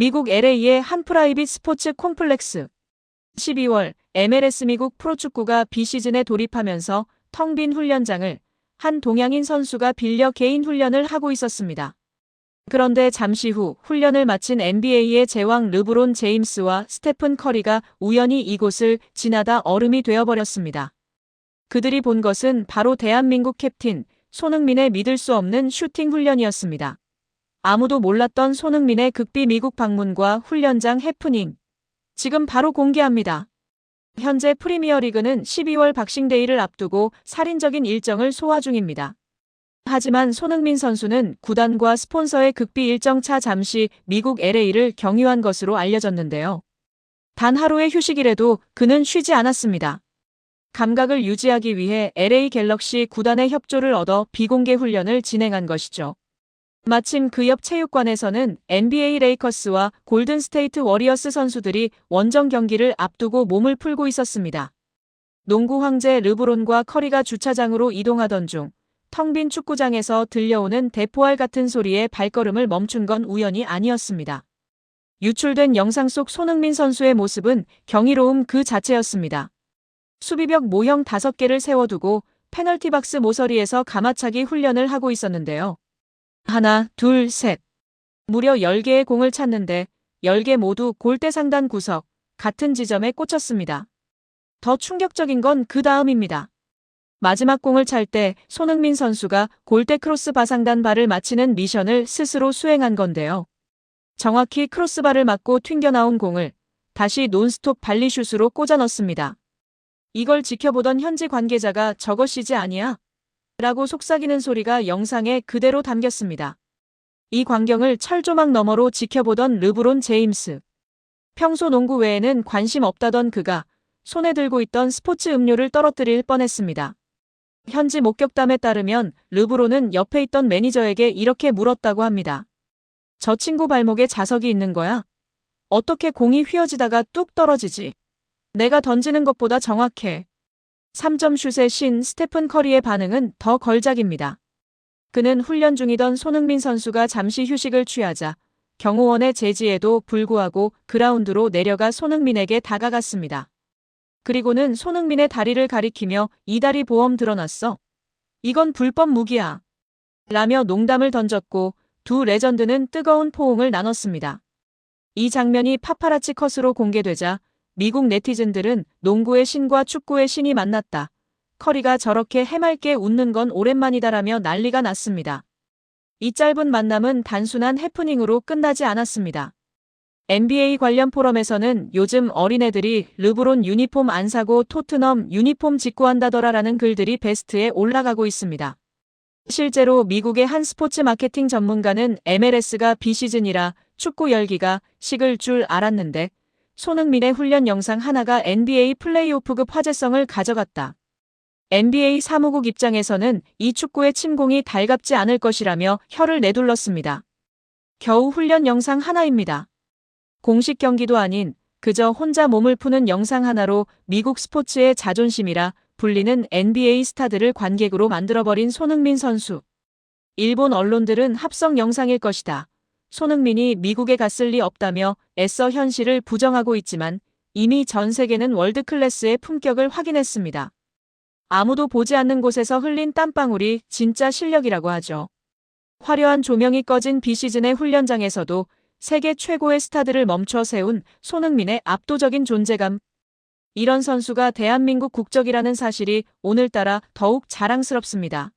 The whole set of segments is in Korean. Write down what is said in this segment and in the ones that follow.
미국 LA의 한 프라이빗 스포츠 콤플렉스. 12월 MLS 미국 프로축구가 비시즌에 돌입하면서 텅 빈 훈련장을 한 동양인 선수가 빌려 개인 훈련을 하고 있었습니다. 그런데 잠시 후 훈련을 마친 NBA의 제왕 르브론 제임스와 스테픈 커리가 우연히 이곳을 지나다 얼음이 되어버렸습니다. 그들이 본 것은 바로 대한민국 캡틴 손흥민의 믿을 수 없는 슈팅 훈련이었습니다. 아무도 몰랐던 손흥민의 극비 미국 방문과 훈련장 해프닝. 지금 바로 공개합니다. 현재 프리미어리그는 12월 박싱데이를 앞두고 살인적인 일정을 소화 중입니다. 하지만 손흥민 선수는 구단과 스폰서의 극비 일정 차 잠시 미국 LA를 경유한 것으로 알려졌는데요. 단 하루의 휴식이라도 그는 쉬지 않았습니다. 감각을 유지하기 위해 LA 갤럭시 구단의 협조를 얻어 비공개 훈련을 진행한 것이죠. 마침 그 옆 체육관에서는 NBA 레이커스와 골든스테이트 워리어스 선수들이 원정 경기를 앞두고 몸을 풀고 있었습니다. 농구 황제 르브론과 커리가 주차장으로 이동하던 중 텅 빈 축구장에서 들려오는 대포알 같은 소리에 발걸음을 멈춘 건 우연이 아니었습니다. 유출된 영상 속 손흥민 선수의 모습은 경이로움 그 자체였습니다. 수비벽 모형 5개를 세워두고 페널티 박스 모서리에서 가마차기 훈련을 하고 있었는데요. 하나, 둘, 셋. 무려 10개의 공을 찼는데 10개 모두 골대 상단 구석, 같은 지점에 꽂혔습니다. 더 충격적인 건 그 다음입니다. 마지막 공을 찰 때 손흥민 선수가 골대 크로스바 상단 발을 맞히는 미션을 스스로 수행한 건데요. 정확히 크로스바를 맞고 튕겨나온 공을 다시 논스톱 발리슛으로 꽂아 넣습니다. 이걸 지켜보던 현지 관계자가 저거 CG 아니야? 라고 속삭이는 소리가 영상에 그대로 담겼습니다. 이 광경을 철조망 너머로 지켜보던 르브론 제임스. 평소 농구 외에는 관심 없다던 그가 손에 들고 있던 스포츠 음료를 떨어뜨릴 뻔했습니다. 현지 목격담에 따르면 르브론은 옆에 있던 매니저에게 이렇게 물었다고 합니다. 저 친구 발목에 자석이 있는 거야? 어떻게 공이 휘어지다가 뚝 떨어지지? 내가 던지는 것보다 정확해. 3점 슛의 신 스테픈 커리의 반응은 더 걸작입니다. 그는 훈련 중이던 손흥민 선수가 잠시 휴식을 취하자 경호원의 제지에도 불구하고 그라운드로 내려가 손흥민에게 다가갔습니다. 그리고는 손흥민의 다리를 가리키며 이 다리 보험 드러났어. 이건 불법 무기야. 라며 농담을 던졌고 두 레전드는 뜨거운 포옹을 나눴습니다. 이 장면이 파파라치 컷으로 공개되자 미국 네티즌들은 농구의 신과 축구의 신이 만났다. 커리가 저렇게 해맑게 웃는 건 오랜만이다라며 난리가 났습니다. 이 짧은 만남은 단순한 해프닝으로 끝나지 않았습니다. NBA 관련 포럼에서는 요즘 어린애들이 르브론 유니폼 안 사고 토트넘 유니폼 직구 한다더라라는 글들이 베스트에 올라가고 있습니다. 실제로 미국의 한 스포츠 마케팅 전문가는 MLS가 비시즌이라 축구 열기가 식을 줄 알았는데 손흥민의 훈련 영상 하나가 NBA 플레이오프급 화제성을 가져갔다. NBA 사무국 입장에서는 이 축구의 침공이 달갑지 않을 것이라며 혀를 내둘렀습니다. 겨우 훈련 영상 하나입니다. 공식 경기도 아닌 그저 혼자 몸을 푸는 영상 하나로 미국 스포츠의 자존심이라 불리는 NBA 스타들을 관객으로 만들어버린 손흥민 선수. 일본 언론들은 합성 영상일 것이다. 손흥민이 미국에 갔을 리 없다며 애써 현실을 부정하고 있지만 이미 전 세계는 월드클래스의 품격을 확인했습니다. 아무도 보지 않는 곳에서 흘린 땀방울이 진짜 실력이라고 하죠. 화려한 조명이 꺼진 비시즌의 훈련장에서도 세계 최고의 스타들을 멈춰 세운 손흥민의 압도적인 존재감. 이런 선수가 대한민국 국적이라는 사실이 오늘따라 더욱 자랑스럽습니다.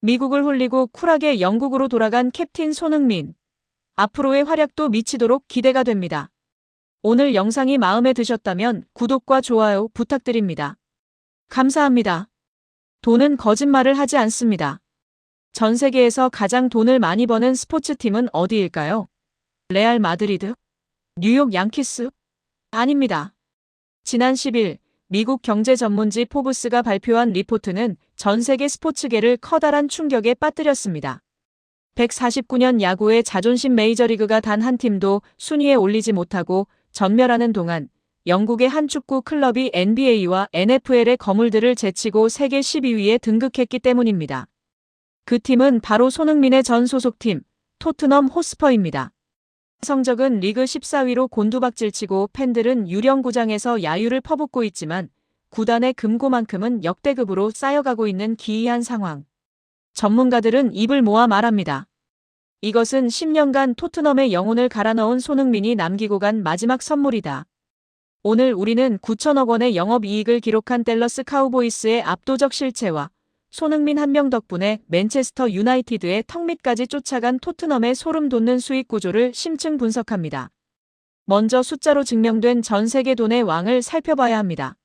미국을 홀리고 쿨하게 영국으로 돌아간 캡틴 손흥민. 앞으로의 활약도 미치도록 기대가 됩니다. 오늘 영상이 마음에 드셨다면 구독과 좋아요 부탁드립니다. 감사합니다. 돈은 거짓말을 하지 않습니다. 전 세계에서 가장 돈을 많이 버는 스포츠팀은 어디일까요? 레알 마드리드? 뉴욕 양키스? 아닙니다. 지난 10일 미국 경제 전문지 포브스가 발표한 리포트는 전 세계 스포츠계를 커다란 충격에 빠뜨렸습니다. 149년 야구의 자존심 메이저리그가 단 한 팀도 순위에 올리지 못하고 전멸하는 동안 영국의 한 축구 클럽이 NBA와 NFL의 거물들을 제치고 세계 12위에 등극했기 때문입니다. 그 팀은 바로 손흥민의 전 소속팀 토트넘 호스퍼입니다. 성적은 리그 14위로 곤두박질치고 팬들은 유령구장에서 야유를 퍼붓고 있지만 구단의 금고만큼은 역대급으로 쌓여가고 있는 기이한 상황. 전문가들은 입을 모아 말합니다. 이것은 10년간 토트넘의 영혼을 갈아넣은 손흥민이 남기고 간 마지막 선물이다. 오늘 우리는 9천억 원의 영업이익을 기록한 댈러스 카우보이스의 압도적 실체와 손흥민 한 명 덕분에 맨체스터 유나이티드의 턱밑까지 쫓아간 토트넘의 소름 돋는 수익 구조를 심층 분석합니다. 먼저 숫자로 증명된 전 세계 돈의 왕을 살펴봐야 합니다.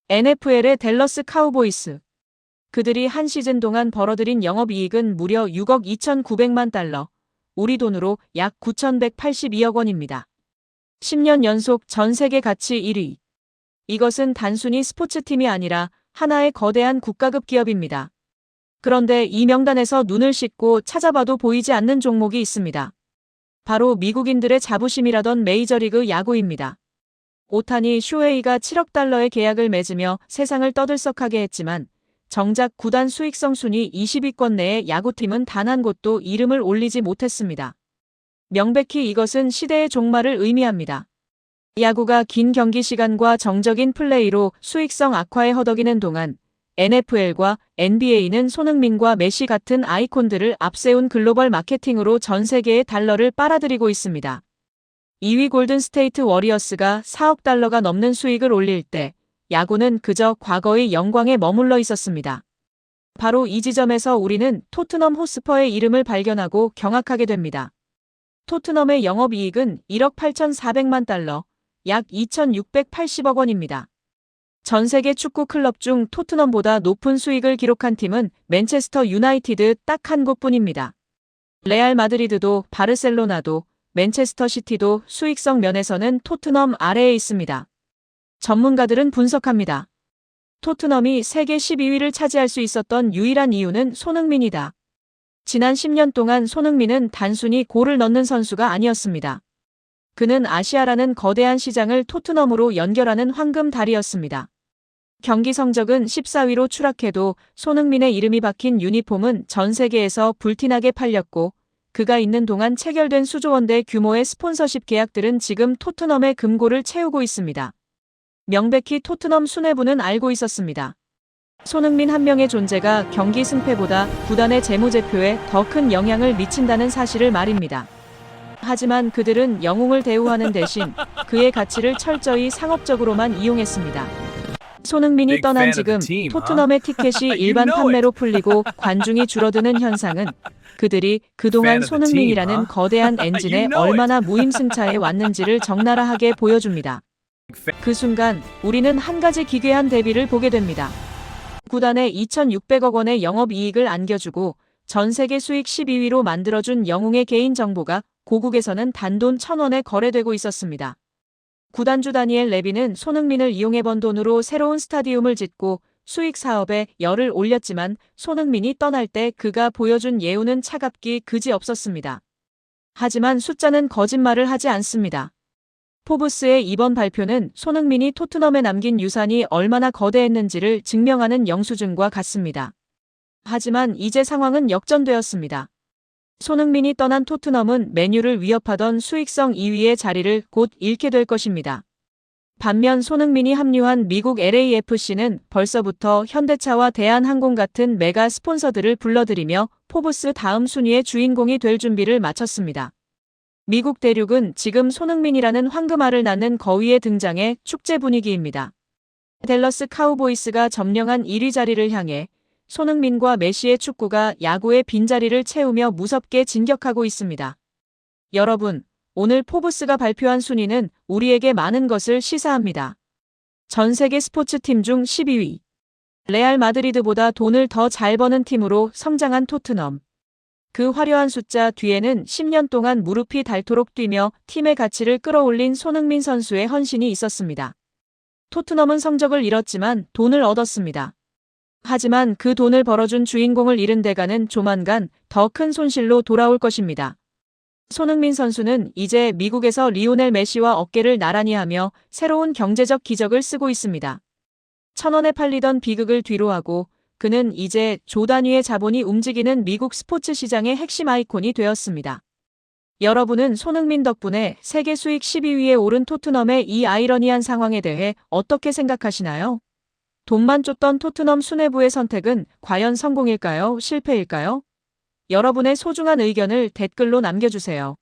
NFL의 댈러스 카우보이스. 그들이 한 시즌 동안 벌어들인 영업이익은 무려 6억 2,900만 달러, 우리 돈으로 약 9,182억 원입니다. 10년 연속 전 세계 가치 1위. 이것은 단순히 스포츠팀이 아니라 하나의 거대한 국가급 기업입니다. 그런데 이 명단에서 눈을 씻고 찾아봐도 보이지 않는 종목이 있습니다. 바로 미국인들의 자부심이라던 메이저리그 야구입니다. 오타니 쇼헤이가 7억 달러의 계약을 맺으며 세상을 떠들썩하게 했지만 정작 구단 수익성 순위 20위권 내의 야구팀은 단 한 곳도 이름을 올리지 못했습니다. 명백히 이것은 시대의 종말을 의미합니다. 야구가 긴 경기 시간과 정적인 플레이로 수익성 악화에 허덕이는 동안 NFL과 NBA는 손흥민과 메시 같은 아이콘들을 앞세운 글로벌 마케팅으로 전 세계의 달러를 빨아들이고 있습니다. 2위 골든스테이트 워리어스가 4억 달러가 넘는 수익을 올릴 때 야구는 그저 과거의 영광에 머물러 있었습니다. 바로 이 지점에서 우리는 토트넘 호스퍼의 이름을 발견하고 경악하게 됩니다. 토트넘의 영업이익은 1억 8,400만 달러, 약 2,680억 원입니다. 전 세계 축구 클럽 중 토트넘보다 높은 수익을 기록한 팀은 맨체스터 유나이티드 딱 한 곳뿐입니다. 레알 마드리드도 바르셀로나도 맨체스터 시티도 수익성 면에서는 토트넘 아래에 있습니다. 전문가들은 분석합니다. 토트넘이 세계 12위를 차지할 수 있었던 유일한 이유는 손흥민이다. 지난 10년 동안 손흥민은 단순히 골을 넣는 선수가 아니었습니다. 그는 아시아라는 거대한 시장을 토트넘으로 연결하는 황금다리였습니다. 경기 성적은 14위로 추락해도 손흥민의 이름이 박힌 유니폼은 전 세계에서 불티나게 팔렸고 그가 있는 동안 체결된 수조 원대 규모의 스폰서십 계약들은 지금 토트넘의 금고를 채우고 있습니다. 명백히 토트넘 수뇌부는 알고 있었습니다. 손흥민 한 명의 존재가 경기 승패보다 구단의 재무제표에 더 큰 영향을 미친다는 사실을 말입니다. 하지만 그들은 영웅을 대우하는 대신 그의 가치를 철저히 상업적으로만 이용했습니다. 손흥민이 떠난 지금 토트넘의 티켓이 일반 판매로 풀리고 관중이 줄어드는 현상은 그들이 그동안 손흥민이라는 거대한 엔진에 얼마나 무임승차해 왔는지를 적나라하게 보여줍니다. 그 순간 우리는 한 가지 기괴한 대비를 보게 됩니다. 구단에 2,600억 원의 영업이익을 안겨주고 전 세계 수익 12위로 만들어준 영웅의 개인정보가 고국에서는 단돈 1,000원에 거래되고 있었습니다. 구단주 다니엘 레비는 손흥민을 이용해 번 돈으로 새로운 스타디움을 짓고 수익 사업에 열을 올렸지만 손흥민이 떠날 때 그가 보여준 예우는 차갑기 그지없었습니다. 하지만 숫자는 거짓말을 하지 않습니다. 포브스의 이번 발표는 손흥민이 토트넘에 남긴 유산이 얼마나 거대했는지를 증명하는 영수증과 같습니다. 하지만 이제 상황은 역전되었습니다. 손흥민이 떠난 토트넘은 맨유를 위협하던 수익성 2위의 자리를 곧 잃게 될 것입니다. 반면 손흥민이 합류한 미국 LAFC는 벌써부터 현대차와 대한항공 같은 메가 스폰서들을 불러들이며 포브스 다음 순위의 주인공이 될 준비를 마쳤습니다. 미국 대륙은 지금 손흥민이라는 황금알을 낳는 거위의 등장에 축제 분위기입니다. 댈러스 카우보이스가 점령한 1위 자리를 향해 손흥민과 메시의 축구가 야구의 빈자리를 채우며 무섭게 진격하고 있습니다. 여러분, 오늘 포브스가 발표한 순위는 우리에게 많은 것을 시사합니다. 전 세계 스포츠팀 중 12위. 레알 마드리드보다 돈을 더 잘 버는 팀으로 성장한 토트넘. 그 화려한 숫자 뒤에는 10년 동안 무릎이 닳도록 뛰며 팀의 가치를 끌어올린 손흥민 선수의 헌신이 있었습니다. 토트넘은 성적을 잃었지만 돈을 얻었습니다. 하지만 그 돈을 벌어준 주인공을 잃은 대가는 조만간 더 큰 손실로 돌아올 것입니다. 손흥민 선수는 이제 미국에서 리오넬 메시와 어깨를 나란히 하며 새로운 경제적 기적을 쓰고 있습니다. 1,000원에 팔리던 비극을 뒤로하고 그는 이제 조 단위의 자본이 움직이는 미국 스포츠 시장의 핵심 아이콘이 되었습니다. 여러분은 손흥민 덕분에 세계 수익 12위에 오른 토트넘의 이 아이러니한 상황에 대해 어떻게 생각하시나요? 돈만 쫓던 토트넘 수뇌부의 선택은 과연 성공일까요? 실패일까요? 여러분의 소중한 의견을 댓글로 남겨주세요.